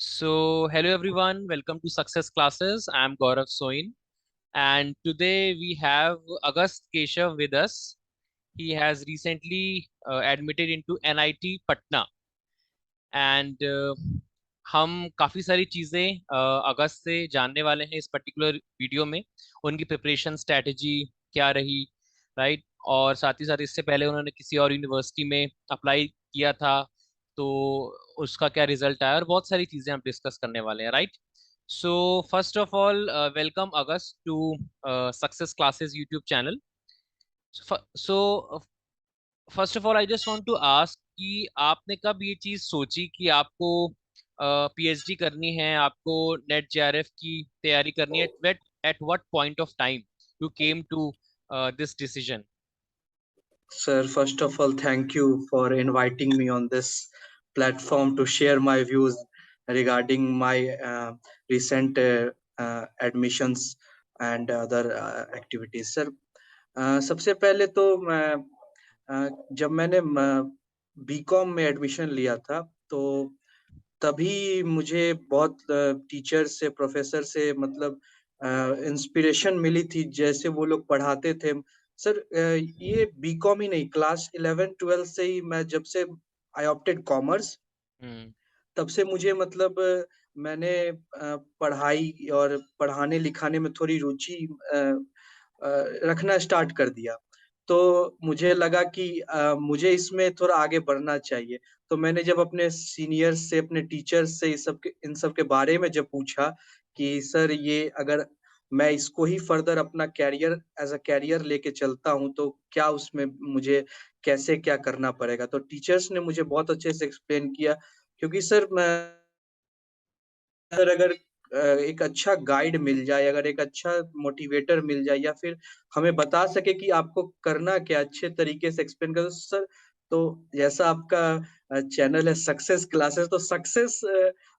Hello everyone, welcome to Success Classes. I'm Gaurav Soin, and today we have Agast Keshav with us. He has recently admitted into NIT Patna, and हम काफ़ी सारी चीज़ें अगस्त से जानने वाले हैं इस पर्टिकुलर वीडियो में। उनकी प्रिपरेशन स्ट्रैटेजी क्या रही, राइट? और साथ ही साथ इससे पहले उन्होंने किसी और यूनिवर्सिटी में अप्लाई किया था, तो उसका क्या रिजल्ट आया, और बहुत सारी चीज़ें हम डिस्कस करने वाले हैं, right? So first of all, welcome August to success classes YouTube channel. So first of all I just want to ask कि आपने कब ये चीज सोची कि आपको पीएचडी करनी है, आपको नेट जेआरएफ की तैयारी करनी है? At what point of time you came to this decision? Sir, first of all, thank you for inviting me on this platform to share my views regarding my recent admissions and other activities. Sir, सबसे पहले तो जब मैंने BCom में admission लिया था, तो तभी मुझे बहुत टीचर से, प्रोफेसर से मतलब इंस्पिरेशन मिली थी, जैसे वो लोग पढ़ाते थे। सर, ये बीकॉम ही नहीं, क्लास 11-12 से ही मैं जब से आई ऑप्टेड कॉमर्स, हम्म। तब से मुझे मतलब मैंने पढ़ाई और पढ़ाने लिखाने में थोड़ी रुचि रखना स्टार्ट कर दिया। तो मुझे लगा कि मुझे इसमें थोड़ा आगे बढ़ना चाहिए। तो मैंने जब अपने सीनियर्स से, अपने टीचर्स से इन सब के बारे में जब पूछा कि सर, ये अगर मैं इसको ही फर्दर अपना कैरियर एज़ अ कैरियर लेके चलता हूँ, तो क्या उसमें मुझे कैसे क्या करना पड़ेगा? तो टीचर्स ने मुझे बहुत अच्छे से एक्सप्लेन किया, क्योंकि सर अगर एक अच्छा गाइड मिल जाए, अगर एक अच्छा मोटिवेटर मिल जाए, या फिर हमें बता सके कि आपको करना क्या, अच्छे तरीके से एक्सप्लेन कर सर। तो जैसा आपका चैनल है सक्सेस क्लासेस, तो सक्सेस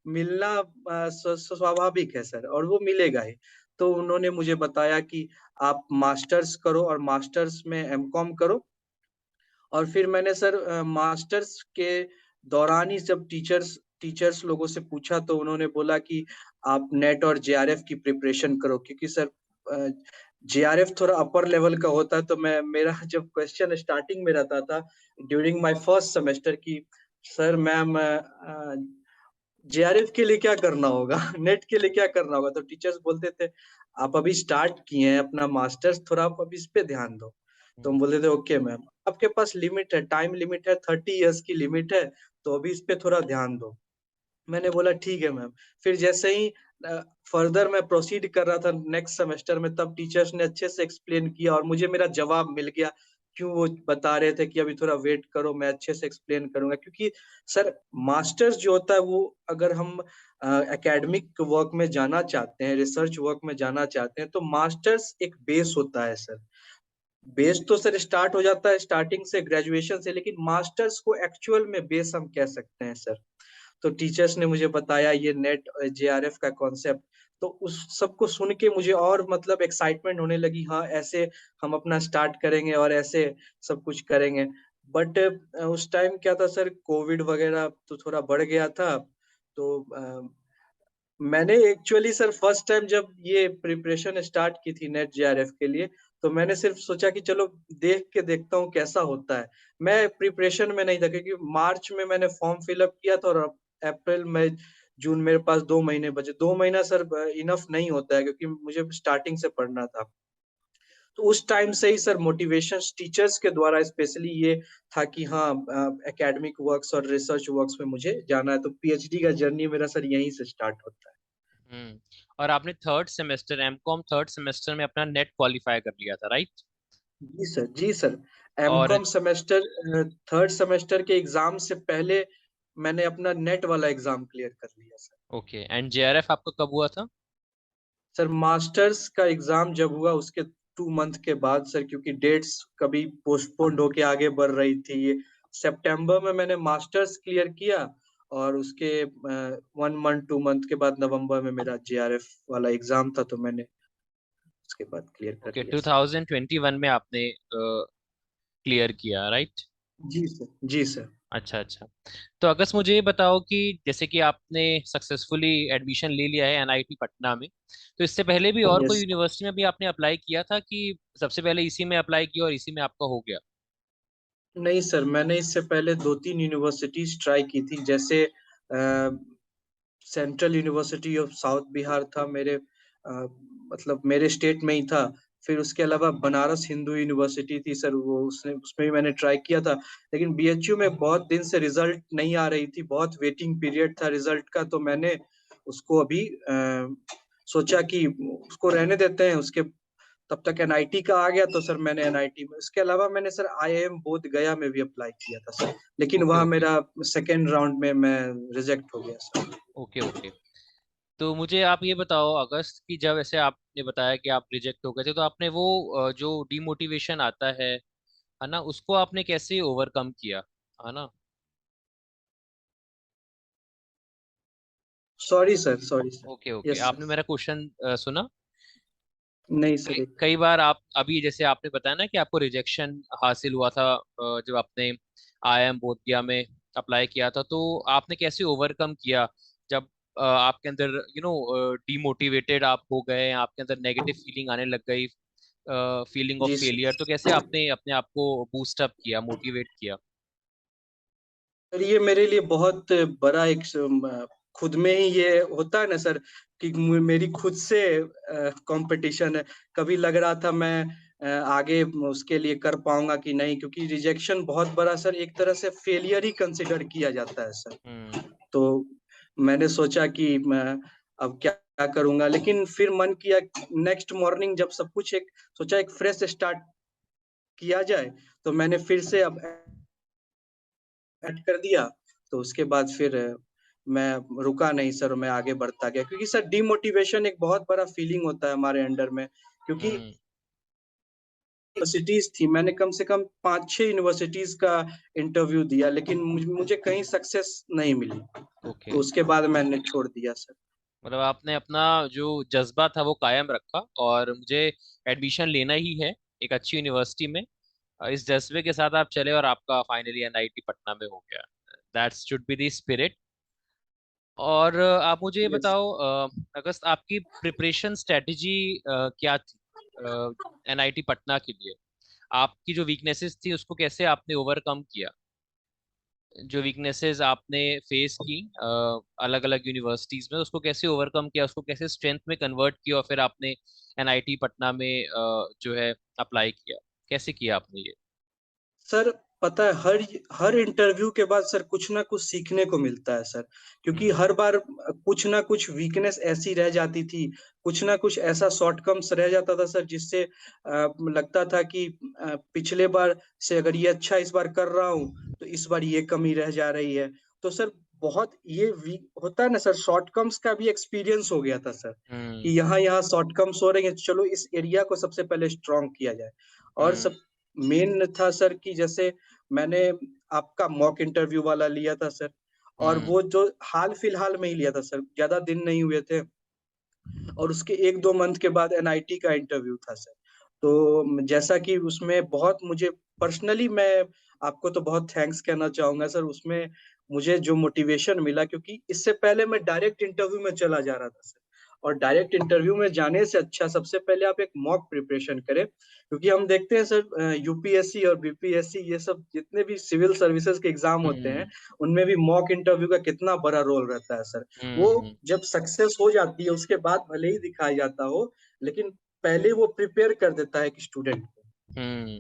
मिलना स्वाभाविक है सर, और वो मिलेगा ही। तो उन्होंने मुझे बताया कि आप मास्टर्स करो और मास्टर्स में एमकॉम करो। और फिर मैंने सर मास्टर्स के दौरान ही जब टीचर्स लोगों से पूछा, तो उन्होंने बोला कि आप नेट और जेआरएफ की प्रिपरेशन करो, क्योंकि सर जेआरएफ थोड़ा अपर लेवल का होता है। तो मेरा जब क्वेश्चन स्टार्टिंग में रहता था ड्यूरिंग माय फर्स्ट सेमेस्टर की, सर मैम, जेआरएफ के लिए क्या करना होगा? नेट के लिए क्या करना होगा? तो टीचर्स बोलते थे, आप अभी स्टार्ट किए हैं अपना मास्टर्स, थोड़ा आप अभी इस पे ध्यान दो। तो हम बोलते थे ओके मैम, आपके पास लिमिट है, टाइम लिमिट है, 30 इयर्स की लिमिट है, तो अभी इस पे थोड़ा ध्यान दो। मैंने बोला ठीक है मैम। फिर जैसे ही फर्दर मैं प्रोसीड कर रहा था नेक्स्ट सेमेस्टर में, तब टीचर्स ने अच्छे से एक्सप्लेन किया और मुझे मेरा जवाब मिल गया। क्यों वो बता रहे थे कि अभी थोड़ा वेट करो, मैं अच्छे से एक्सप्लेन करूंगा, क्योंकि सर मास्टर्स जो होता है वो, अगर हम एकेडमिक वर्क में जाना चाहते हैं, रिसर्च वर्क में जाना चाहते हैं, तो मास्टर्स एक बेस होता है सर। बेस तो सर स्टार्ट हो जाता है स्टार्टिंग से, ग्रेजुएशन से, लेकिन मास्टर्स को एक्चुअल में बेस हम कह सकते हैं सर। तो टीचर्स ने मुझे बताया ये नेट जेआरएफ का कॉन्सेप्ट, तो उस सबको सुन के मुझे और मतलब एक्साइटमेंट होने लगी। हाँ, ऐसे हम अपना स्टार्ट करेंगे और ऐसे सब कुछ करेंगे। बट उस टाइम क्या था सर, कोविड वगैरह तो थोड़ा बढ़ गया था। तो मैंने एक्चुअली सर फर्स्ट टाइम जब ये प्रिपरेशन स्टार्ट की थी नेट जेआरएफ के लिए, तो मैंने सिर्फ सोचा कि चलो देख के देखता हूँ कैसा होता है। मैं प्रिपरेशन में नहीं था, क्योंकि मार्च में मैंने फॉर्म फिलअप किया था, और अप्रैल मई जून मेरे पास 2 महीने बचे। 2 महीना सर इनफ नहीं होता है, क्योंकि मुझे स्टार्टिंग से पढ़ना था। तो उस टाइम से ही सर मोटिवेशन टीचर्स के द्वारा स्पेशली ये था कि हाँ, एकेडमिक वर्क्स और रिसर्च वर्क्स में मुझे जाना है। तो पीएचडी का जर्नी मेरा सर यहीं से स्टार्ट होता है। हम्म। और आपने third semester, MCom third semester में अपना नेट क्वालिफाई कर लिया था, राइट? जी सर, जी सर। और एमकॉम सेमेस्टर थर्ड सेमेस्टर के एग्जाम से पहले मैंने अपना नेट वाला एग्जाम क्लियर कर लिया सर। ओके, एंड जेआरएफ आपका कब हुआ था? सर मास्टर्स का एग्जाम जब हुआ उसके 2 मंथ के बाद सर, क्योंकि डेट्स कभी पोस्टपोन्ड होके आगे बढ़ रही थी। ये सितंबर में मैंने मास्टर्स क्लियर किया, और उसके 1 मंथ 2 मंथ के बाद नवंबर में मेरा जेआरएफ वाला एग्जाम था, तो मैंने उसके बाद क्लियर कर ओके, लिया सर। 2021 में आपने क्लियर किया, राइट? जी सर, जी सर। अच्छा अच्छा। तो अगस्त मुझे ये बताओ कि जैसे कि आपने सक्सेसफुली एडमिशन ले लिया है एनआईटी पटना में, तो इससे पहले भी और कोई यस। यूनिवर्सिटी में भी आपने अप्लाई किया था कि सबसे पहले इसी में अप्लाई किया और इसी में आपका हो गया? नहीं सर, मैंने इससे पहले 2-3 यूनिवर्सिटीज ट्राई की थी, जैसे central university of south Bihar था मेरे मतलब मेरे स्टेट में ही था। फिर उसके अलावा बनारस हिंदू यूनिवर्सिटी थी सर, वो उसने उसमें भी मैंने ट्राई किया था। लेकिन बीएचयू में बहुत दिन से रिजल्ट नहीं आ रही थी, बहुत वेटिंग पीरियड था रिजल्ट का, तो मैंने उसको अभी सोचा कि उसको रहने देते हैं, उसके तब तक एनआईटी का आ गया तो सर मैंने एनआईटी में, इसके अलावा मैंने सर आईआईएम बोध गया में भी अप्लाई किया था सर, लेकिन ओके वहाँ ओके। मेरा सेकेंड राउंड में मैं रिजेक्ट हो गया सर। Okay okay. तो मुझे आप ये बताओ अगस्त की, जब ऐसे आपने बताया कि आप रिजेक्ट हो गए थे, तो आपने वो जो डिमोटिवेशन आता है ना, उसको आपने कैसे ओवरकम किया, है ना? Sorry sir, sorry sir. Okay okay, yes आपने सर। मेरा क्वेश्चन सुना? नहीं कई सर। कई बार आप अभी जैसे आपने बताया ना कि आपको रिजेक्शन हासिल हुआ था जब आपने आईआईएम बोधगया में अप्लाई किया था, तो आपने कैसे ओवरकम किया जब आपके अंदर डिमोटिवेटेड आप हो गए, आपके अंदर नेगेटिव फीलिंग आने लग गई, feeling of the failure, sir. तो कैसे आपने अपने आप को बूस्ट अप किया, मोटिवेट किया? सर ये मेरे लिए बहुत बड़ा एक खुद में ही ये होता है ना सर, कि मेरी खुद से कंपटीशन है। कभी लग रहा था मैं आगे उसके लिए कर पाऊंगा कि नहीं, क्योंकि रिजेक्शन बहुत बड़ा सर एक तरह से फेलियर ही कंसिडर किया जाता है सर। हम्म तो मैंने सोचा कि मैं अब क्या क्या करूंगा, लेकिन फिर मन किया नेक्स्ट मॉर्निंग जब सब कुछ एक सोचा एक फ्रेश स्टार्ट किया जाए, तो मैंने फिर से अब ऐड कर दिया। तो उसके बाद फिर मैं रुका नहीं सर, मैं आगे बढ़ता गया, क्योंकि सर डिमोटिवेशन एक बहुत बड़ा फीलिंग होता है हमारे अंडर में, क्योंकि हम्म। यूनिवर्सिटीज थी, मैंने कम से कम 5-6 यूनिवर्सिटीज का इंटरव्यू दिया, लेकिन मुझे कहीं सक्सेस नहीं मिली। ओके। तो उसके बाद मैंने छोड़ दिया सर। मतलब आपने अपना जो जज्बा था वो कायम रखा और मुझे एडमिशन लेना ही है एक अच्छी यूनिवर्सिटी में, इस जज्बे के साथ आप चले और आपका फाइनली एनआईटी पटना में हो गया। That should be the spirit. और आप मुझे ये यस। बताओ अगस्त, आपकी प्रिपरेशन स्ट्रेटजी क्या थी एनआईटी पटना के लिए? आपकी जो वीकनेसेस थी उसको कैसे आपने ओवरकम किया? जो वीकनेसेस आपने फेस की अलग अलग यूनिवर्सिटीज में, उसको कैसे ओवरकम किया, उसको कैसे स्ट्रेंथ में कन्वर्ट किया और फिर आपने एनआईटी पटना में जो है अप्लाई किया? कैसे किया आपने ये? सर पता है, हर हर इंटरव्यू के बाद सर कुछ ना कुछ सीखने को मिलता है सर, क्योंकि हम्म हर बार कुछ ना कुछ वीकनेस ऐसी रह जाती थी, कुछ ना कुछ ऐसा शॉर्टकम्स रह जाता था सर, जिससे लगता था कि पिछले बार से अगर ये अच्छा इस बार कर रहा हूँ, तो इस बार ये कमी रह जा रही है। तो सर बहुत ये वीक होता है ना सर, शॉर्टकम्स का भी एक्सपीरियंस हो गया था सर, कि हम्म यहाँ यहाँ शॉर्टकम्स हो रहे हैं, चलो इस एरिया को सबसे पहले स्ट्रॉन्ग किया जाए। और हम्म सब मेन था सर कि जैसे मैंने आपका मॉक इंटरव्यू वाला लिया था सर, और हम्म वो जो हाल फिलहाल में ही लिया था सर, ज्यादा दिन नहीं हुए थे, और उसके 1-2 मंथ के बाद एनआईटी का इंटरव्यू था सर। तो जैसा कि उसमें बहुत मुझे पर्सनली मैं आपको तो बहुत थैंक्स कहना चाहूंगा सर, उसमें मुझे जो मोटिवेशन मिला, क्योंकि इससे पहले मैं डायरेक्ट इंटरव्यू में चला जा रहा था सर, और डायरेक्ट इंटरव्यू में जाने से अच्छा सबसे पहले आप एक मॉक प्रिपरेशन करें, क्योंकि हम देखते हैं सर यूपीएससी और बीपीएससी ये सब जितने भी सिविल सर्विसेज के एग्जाम होते हैं, हम्म उनमें भी मॉक इंटरव्यू का कितना बड़ा रोल रहता है सर। वो हम्म जब सक्सेस हो जाती है उसके बाद भले ही दिखाया जाता हो, लेकिन पहले वो प्रिपेयर कर देता है एक स्टूडेंट को। हम्म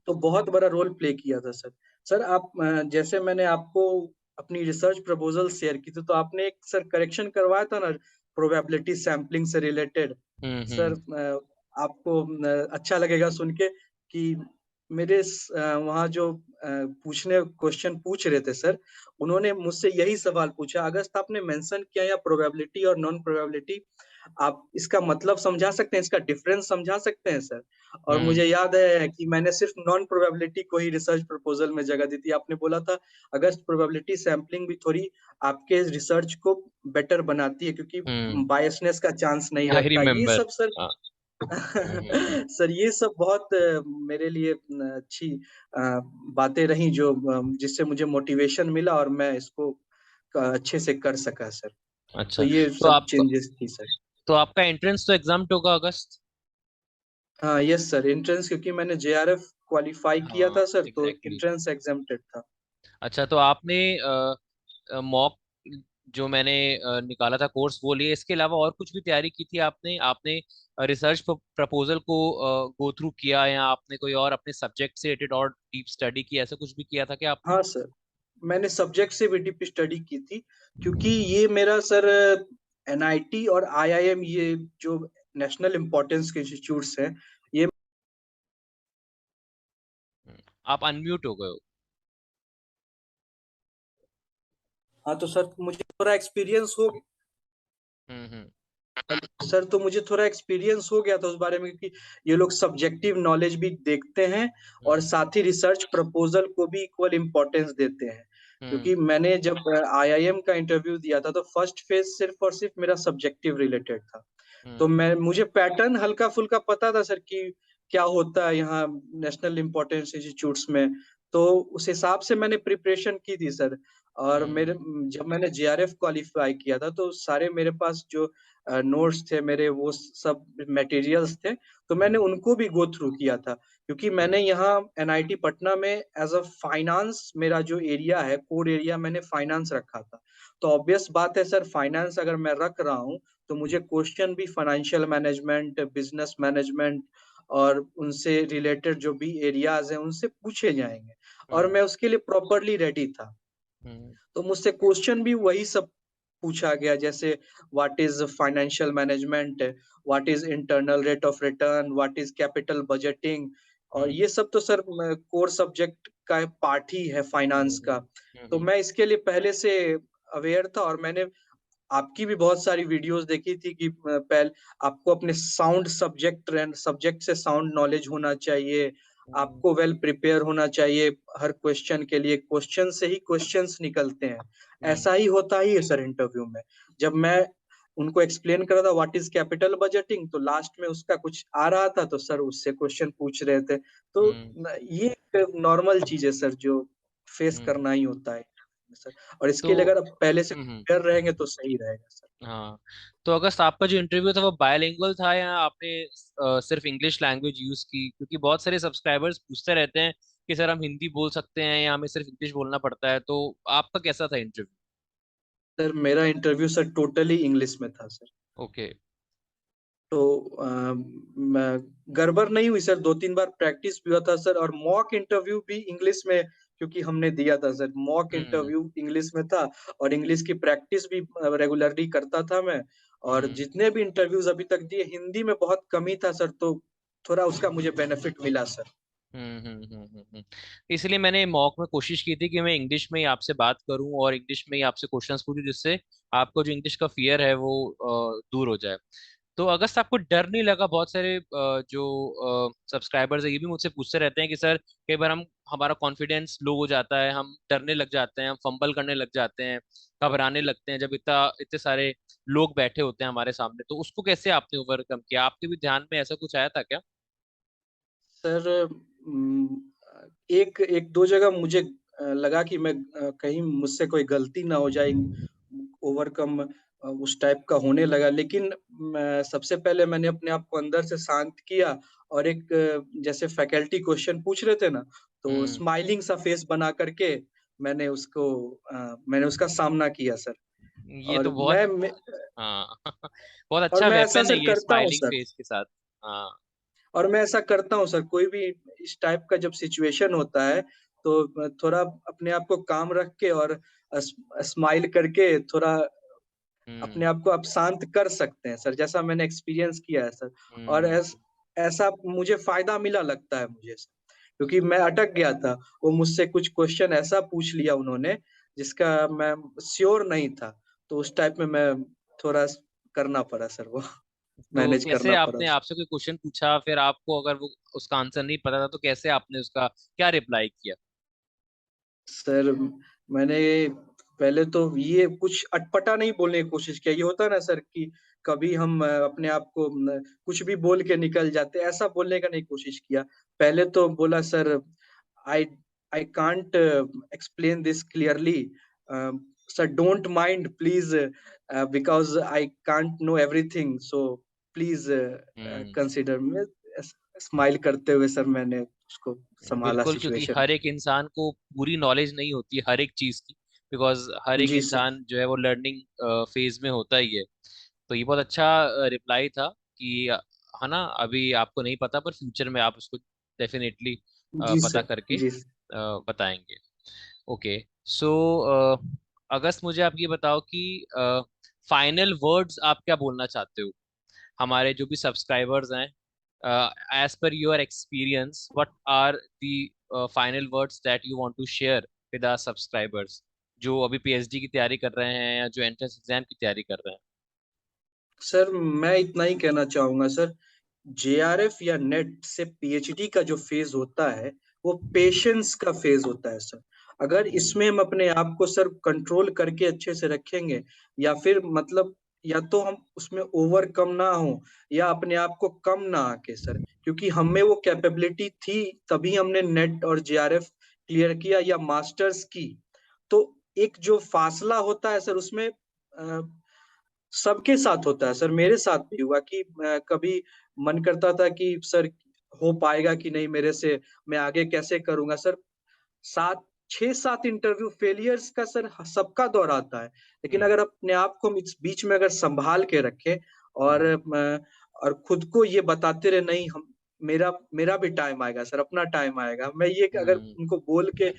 तो बहुत बड़ा रोल प्ले किया था सर। सर आप जैसे मैंने आपको अपनी रिसर्च प्रपोजल शेयर की थी, तो आपने एक सर करेक्शन करवाया था ना प्रोबेबिलिटी सैम्पलिंग से रिलेटेड। सर हम्म आपको अच्छा लगेगा सुन के कि मेरे वहाँ जो पूछने क्वेश्चन पूछ रहे थे सर, उन्होंने मुझसे यही सवाल पूछा, अगस्त आपने मेंशन किया या प्रोबेबिलिटी और नॉन प्रोबेबिलिटी, आप इसका मतलब समझा सकते हैं, इसका डिफरेंस समझा सकते हैं सर? और हम्म मुझे याद है कि मैंने सिर्फ नॉन प्रोबेबिलिटी को ही रिसर्च प्रपोजल में जगह दी थी। आपने बोला था अगस्त प्रोबेबिलिटी सैम्पलिंग भी थोड़ी आपके रिसर्च को बेटर बनाती है, क्योंकि हम्म। बायसनेस का चांस नहीं आई रहता। ये रिमेम्बर। सब सर सर ये सब बहुत मेरे लिए अच्छी बातें रही जो जिससे मुझे मोटिवेशन मिला और मैं इसको अच्छे से कर सका सर। तो अच्छा। ये तो सब आप चेंजेस थी सर। तो आपका एंट्रेंस तो एग्जाम होगा अगस्त। हाँ यस सर, एंट्रेंस क्योंकि मैंने जेआरएफ क्वालिफाई किया हाँ था सर, तो एग्जैक्टली। एंट्रेंस एग्जाम्प्टेड था। अच्छा, तो आपने मॉक जो मैंने निकाला था कोर्स वो लिए, इसके अलावा और कुछ भी तैयारी की थी आपने? आपने रिसर्च प्रपोजल को गो थ्रू किया, या आपने कोई और अपने सब्जेक्ट से रिलेटेड और डीप स्टडी की, ऐसा कुछ भी किया था क्या आपने? हाँ सर, मैंने सब्जेक्ट से भी डीप स्टडी की थी, क्योंकि ये मेरा सर एनआईटी और आईआईएम, ये जो नेशनल इम्पोर्टेंस के इंस्टीट्यूट्स हैं ये। आप अनम्यूट हो गए हो। हाँ तो सर मुझे थोड़ा एक्सपीरियंस हो हम्म। सर, तो मुझे थोड़ा एक्सपीरियंस हो गया था उस बारे में, क्योंकि ये लोग सब्जेक्टिव नॉलेज भी देखते हैं और हम्म। साथ ही रिसर्च प्रपोजल को भी इक्वल इम्पोर्टेंस देते हैं। हम्म। क्योंकि मैंने जब आईआईएम का इंटरव्यू दिया था तो फर्स्ट फेज सिर्फ और सिर्फ मेरा सब्जेक्टिव रिलेटेड था। तो हम्म। मैं मुझे पैटर्न हल्का फुल्का पता था सर कि क्या होता है यहाँ नेशनल इम्पोर्टेंस इंस्टीट्यूट्स में। तो उस हिसाब से मैंने प्रिपरेशन की थी सर। और मेरे हम्म। जब मैंने जेआरएफ क्वालिफाई किया था तो सारे मेरे पास जो नोट्स थे मेरे, वो सब मटेरियल्स थे, तो मैंने हम्म। उनको भी गो थ्रू किया था। क्योंकि मैंने यहाँ एनआईटी पटना में एज अ फाइनेंस, मेरा जो एरिया है कोर एरिया, मैंने फाइनेंस रखा था। तो ऑब्वियस बात है सर, फाइनेंस अगर मैं रख रहा हूँ तो मुझे क्वेश्चन भी फाइनेंशियल मैनेजमेंट, बिजनेस मैनेजमेंट और उनसे रिलेटेड जो भी एरियाज हैं उनसे पूछे जाएंगे। और हम्म। मैं उसके लिए प्रॉपरली रेडी था। हम्म। तो मुझसे क्वेश्चन भी वही सब पूछा गया, जैसे what is financial management, what is internal rate of return, what is capital budgeting. और हम्म। ये सब तो सर कोर सब्जेक्ट का पार्ट ही है फाइनेंस हम्म। का। तो मैं इसके लिए पहले से अवेयर था, और मैंने आपकी भी बहुत सारी वीडियोस देखी थी कि पहले आपको अपने साउंड सब्जेक्ट से साउंड नॉलेज होना चाहिए। हम्म। आपको वेल प्रिपेयर होना चाहिए हर क्वेश्चन के लिए, क्वेश्चन से ही क्वेश्चंस निकलते हैं। हम्म। ऐसा ही होता ही है सर इंटरव्यू में। जब मैं उनको एक्सप्लेन कर रहा था व्हाट इज कैपिटल बजटिंग, तो लास्ट में उसका कुछ आ रहा था तो सर उससे क्वेश्चन पूछ रहे थे। तो हम्म। ये नॉर्मल चीज है सर जो फेस हम्म। करना ही होता है सर। और तो इसके लिए अगर आप पहले से हम्म। प्रिपेयर रहेंगे तो सही रहेगा सर। हाँ, तो अगस्त आपका जो इंटरव्यू था वो बायलिंगुअल था, या आपने सिर्फ इंग्लिश लैंग्वेज यूज की? क्योंकि बहुत सारे सब्सक्राइबर्स पूछते रहते हैं कि सर हम हिंदी बोल सकते हैं या हमें सिर्फ इंग्लिश बोलना पड़ता है, तो आपका कैसा था इंटरव्यू? सर मेरा इंटरव्यू सर टोटली इंग्लिश में था सर। ओके। तो मैं गड़बड़ नहीं हुई सर, 2-3 बार प्रैक्टिस भी हुआ था सर, और मॉक इंटरव्यू भी इंग्लिश में क्योंकि हमने दिया था सर, मॉक हम्म। इंटरव्यू इंग्लिश में था। और इंग्लिश की प्रैक्टिस भी रेगुलरली करता था मैं। और हम्म। जितने भी इंटरव्यूज अभी तक दिए हिंदी में बहुत कम ही था सर, तो थोड़ा उसका मुझे बेनिफिट मिला सर। इसलिए मैंने मॉक में कोशिश की थी कि मैं इंग्लिश में ही आपसे बात करूं और इंग्लिश में ही आपसे क्वेश्चंस पूछूं, जिससे आपको जो इंग्लिश का फियर है वो दूर हो जाए। तो अगस्त आपको डर नहीं लगा? बहुत सारे जो सब्सक्राइबर्स है ये भी मुझसे पूछते रहते हैं कि सर कई बार हम हमारा कॉन्फिडेंस लो हो जाता है, हम डरने लग जाते हैं, हम फंबल करने लग जाते हैं, घबराने लगते हैं जब इतना इतने सारे लोग बैठे होते हैं हमारे सामने, तो उसको कैसे आपने ओवरकम किया? आपके भी ध्यान में ऐसा कुछ आया था क्या? सर एक एक दो जगह मुझे लगा कि मैं कहीं मुझसे कोई गलती ना हो जाए, ओवरकम उस टाइप का होने लगा। लेकिन सबसे पहले मैंने अपने आप को अंदर से शांत किया, और एक जैसे फैकल्टी क्वेश्चन पूछ रहे थे ना, तो हम्म। स्माइलिंग सा फेस बना करके मैंने उसका सामना किया सर। ये तो और बहुत, हाँ बहुत और अच्छा मैं ऐसा वेपन है सर ये, करता हूँ स्माइलिंग सर। फेस के साथ। हाँ। और मैं ऐसा करता हूँ सर, कोई भी इस टाइप का जब सिचुएशन होता है तो थोड़ा अपने आप को काम रख के और स्माइल करके थोड़ा हम्म। अपने आप को आप शांत कर सकते हैं सर, जैसा मैंने एक्सपीरियंस किया है सर। और हम्म। ऐसा मुझे फायदा मिला लगता है मुझे सर, क्योंकि मैं अटक गया था। वो मुझसे कुछ क्वेश्चन ऐसा पूछ लिया उन्होंने जिसका मैं श्योर नहीं था, तो उस टाइप में मैं थोड़ा करना पड़ा सर, वो तो मैनेज कैसे करना पड़ा। आपने, आपसे कोई क्वेश्चन पूछा, फिर आपको अगर वो उसका आंसर नहीं पता था तो कैसे आपने उसका क्या रिप्लाई किया? सर मैंने पहले तो ये कुछ अटपटा नहीं बोलने की कोशिश किया। ये होता है ना सर कि कभी हम अपने आप को कुछ भी बोल के निकल जाते, ऐसा बोलने का नहीं कोशिश किया। पहले तो बोला sir I I can't explain this clearly, sir don't mind please, because I can't know everything, so please hmm. Consider में। स्माइल करते हुए सर मैंने उसको संभाला बिल्कुल, क्योंकि सिचुएशन। हर एक इंसान को पूरी नॉलेज नहीं होती हर एक चीज की, बिकॉज हर एक जी सर। इंसान जो है वो लर्निंग फेज में होता ही है। तो ये बहुत अच्छा रिप्लाई था कि है ना, अभी आपको नहीं पता पर फ्यूचर में आप उसको डेफिनेटली जी पता सर। करके जी। बताएंगे। ओके। सो अगस्त, मुझे आप ये बताओ कि फाइनल वर्ड्स आप क्या बोलना चाहते हो हमारे जो भी सब्सक्राइबर्स हैं, as per your experience what are the final words that you want to share with our subscribers जो अभी पीएचडी की तैयारी कर रहे हैं या जो एंट्रेंस एग्जाम की तैयारी कर रहे हैं। सर मैं इतना ही कहना चाहूंगा सर, जेआरएफ या नेट से पीएचडी का जो फेज होता है वो पेशेंस का फेज होता है सर। अगर हम्म। इसमें हम अपने आप को सर कंट्रोल करके अच्छे से रखेंगे, या फिर मतलब या तो हम उसमें ओवरकम ना हो या अपने आप को कम ना आके सर, क्योंकि हमें वो कैपेबिलिटी थी तभी हमने नेट और जेआरएफ क्लियर किया या मास्टर्स की। तो एक जो फासला होता है सर उसमें सबके साथ होता है सर। मेरे साथ भी हुआ कि कभी मन करता था कि सर हो पाएगा कि नहीं मेरे से, मैं आगे कैसे करूंगा सर। 7 6 7 इंटरव्यू फेलियर्स का सर सबका दौर आता है। लेकिन हम्म। अगर अपने आप को हम इस बीच में अगर संभाल के रखे और हम्म। और खुद को ये बताते रहे नहीं हम, मेरा मेरा भी टाइम आएगा सर, अपना टाइम आएगा, मैं ये अगर हम्म। उनको बोल के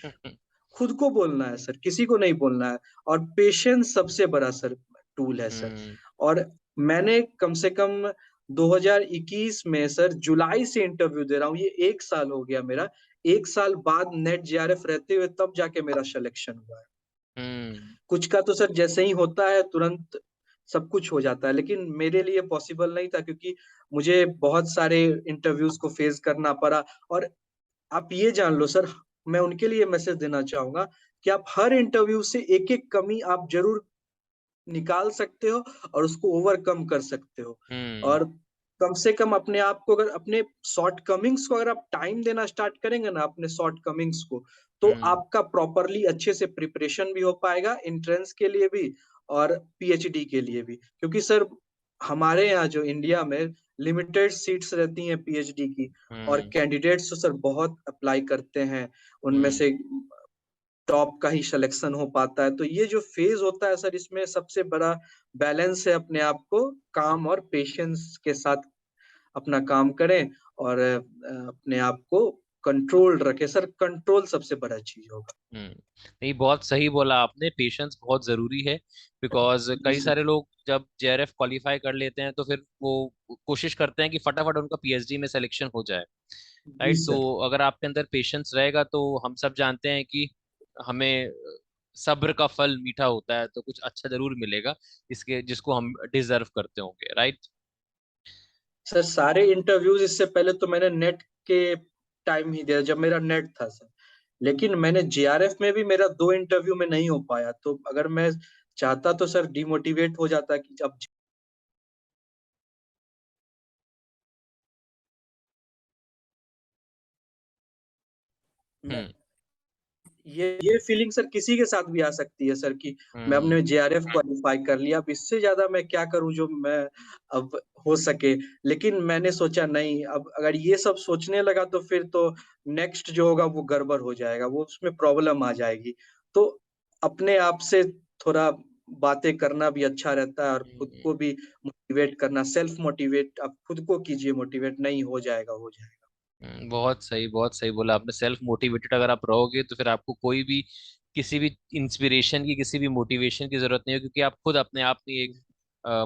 खुद को बोलना है सर, किसी को नहीं बोलना है। और पेशेंस सबसे बड़ा सर टूल है सर। हम्म। और मैंने कम से कम 2021 में सर जुलाई से इंटरव्यू दे रहा हूँ, ये 1 साल हो गया मेरा। 1 साल बाद नेट जेआरएफ रहते हुए तब जाके मेरा सिलेक्शन हुआ है। हम्म। कुछ का तो सर जैसे ही होता है तुरंत सब कुछ हो जाता है, लेकिन मेरे लिए पॉसिबल नहीं था क्योंकि मुझे बहुत सारे इंटरव्यूज को फेस करना पड़ा। और आप ये जान लो सर, मैं उनके लिए मैसेज देना चाहूंगा कि आप हर इंटरव्यू से एक एक कमी आप जरूर निकाल सकते हो और उसको ओवरकम कर सकते हो। हम्म। और कम से कम अपने आप को, अगर अपने शॉर्ट कमिंग्स को अगर आप टाइम देना स्टार्ट करेंगे ना अपने शॉर्ट कमिंग्स को, तो हम्म। आपका प्रॉपरली अच्छे से प्रिपरेशन भी हो पाएगा एंट्रेंस के लिए भी और पीएचडी के लिए भी। क्योंकि सर हमारे यहाँ जो इंडिया में लिमिटेड सीट्स रहती हैं पीएचडी की, और हम्म। कैंडिडेट्स तो सर बहुत अप्लाई करते हैं, उनमें हम्म। से टॉप का ही सिलेक्शन हो पाता है। तो ये जो फेज होता है सर, इसमें सबसे बड़ा बैलेंस है अपने आप को काम और पेशेंस के साथ अपना काम करें और अपने आप को कंट्रोल रखें सर। कंट्रोल सबसे बड़ा चीज होगा। हम्म। नहीं, बहुत सही बोला आपने, पेशेंस बहुत जरूरी है। बिकॉज जी कई सर। सारे लोग जब जेआरएफ क्वालिफाई कर लेते हैं तो फिर वो कोशिश करते हैं कि फटाफट उनका पीएचडी में सिलेक्शन हो जाए। जी राइट। तो सर। अगर आपके अंदर पेशेंस रहेगा तो हम सब जानते हैं कि हमें सब्र का फल मीठा होता है, तो कुछ अच्छा जरूर मिलेगा इसके जिसको हम डिजर्व करते होंगे। राइट। सर सारे इंटरव्यूज इससे पहले तो मैंने नेट के टाइम ही दिया जब मेरा नेट था सर। लेकिन मैंने जेआरएफ में भी मेरा 2 इंटरव्यू में नहीं हो पाया, तो अगर मैं चाहता तो सर डिमोटिवेट हो जाता कि अब मैं हम्म। ये फीलिंग सर किसी के साथ भी आ सकती है सर कि मैं हम्म। अपने जेआरएफ क्वालिफाई कर लिया, अब इससे ज्यादा मैं क्या करूं जो मैं अब हो सके। लेकिन मैंने सोचा नहीं, अब अगर ये सब सोचने लगा तो फिर तो नेक्स्ट जो होगा वो गड़बड़ हो जाएगा, वो उसमें प्रॉब्लम आ जाएगी। तो अपने आप से थोड़ा बातें करना भी अच्छा रहता है और खुद हम्म। को भी मोटिवेट करना, सेल्फ मोटिवेट आप खुद को कीजिए, मोटिवेट नहीं हो जाएगा, हो जाएगा। बहुत सही बोला आपने। सेल्फ मोटिवेटेड अगर आप रहोगे तो फिर आपको कोई भी किसी भी इंस्पिरेशन की, किसी भी मोटिवेशन की जरूरत नहीं है, क्योंकि आप खुद अपने आप में एक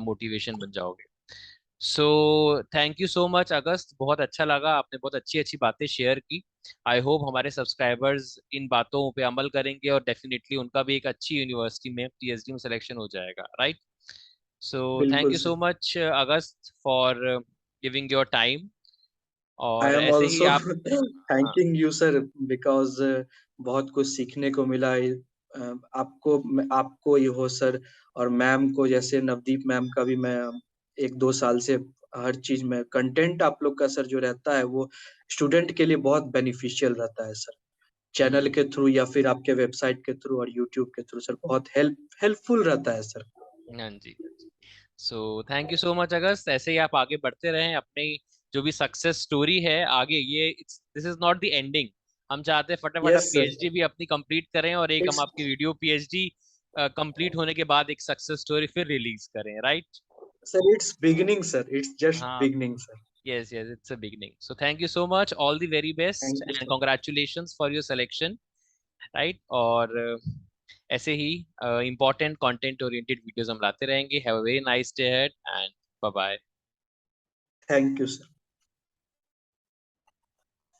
मोटिवेशन बन जाओगे। So thank you so much Agast, बहुत अच्छा लगा, आपने बहुत अच्छी अच्छी बातें शेयर की। आई होप हमारे सब्सक्राइबर्स इन बातों पे अमल करेंगे और डेफिनेटली उनका भी एक अच्छी यूनिवर्सिटी में पीएचडी में सिलेक्शन हो जाएगा। राइट। सो थैंक बिल्कुल you so sir. Much Agast for giving your time. I और एम ऐसे ही ऑल्सो आप। हाँ। थैंकिंग यू सर बिकॉज बहुत कुछ सीखने को मिला। आपको ये हो सर, और मैम को, जैसे नवदीप मैम का भी मैं 1-2 साल से हर चीज में कंटेंट आप लोग का सर जो रहता है वो स्टूडेंट के लिए बहुत बेनिफिशियल रहता है सर। चैनल के थ्रू या फिर आपके वेबसाइट के थ्रू और यूट्यूब के थ्रू सर बहुत हेल्पफुल रहता है सर। हाँ जी। So thank you so much Agast, ऐसे ही आप आगे बढ़ते रहें अपनी जो भी सक्सेस स्टोरी है आगे, ये this is not the ending. हम चाहते हैं फटाफट आप यस सर। पीएचडी भी अपनी कंप्लीट करें और एक हम इट्स आपकी वीडियो पीएचडी कंप्लीट होने के बाद एक सक्सेस स्टोरी फिर रिलीज करें, right? Sir, it's beginning sir, it's just हाँ, beginning sir. yes, yes, it's a beginning. So thank you so much, all the very best thank you and sir. congratulations for your selection, right? और ऐसे ही important content oriented videos हम लाते रहेंगे. Have a very nice day ahead and bye bye. Thank you sir.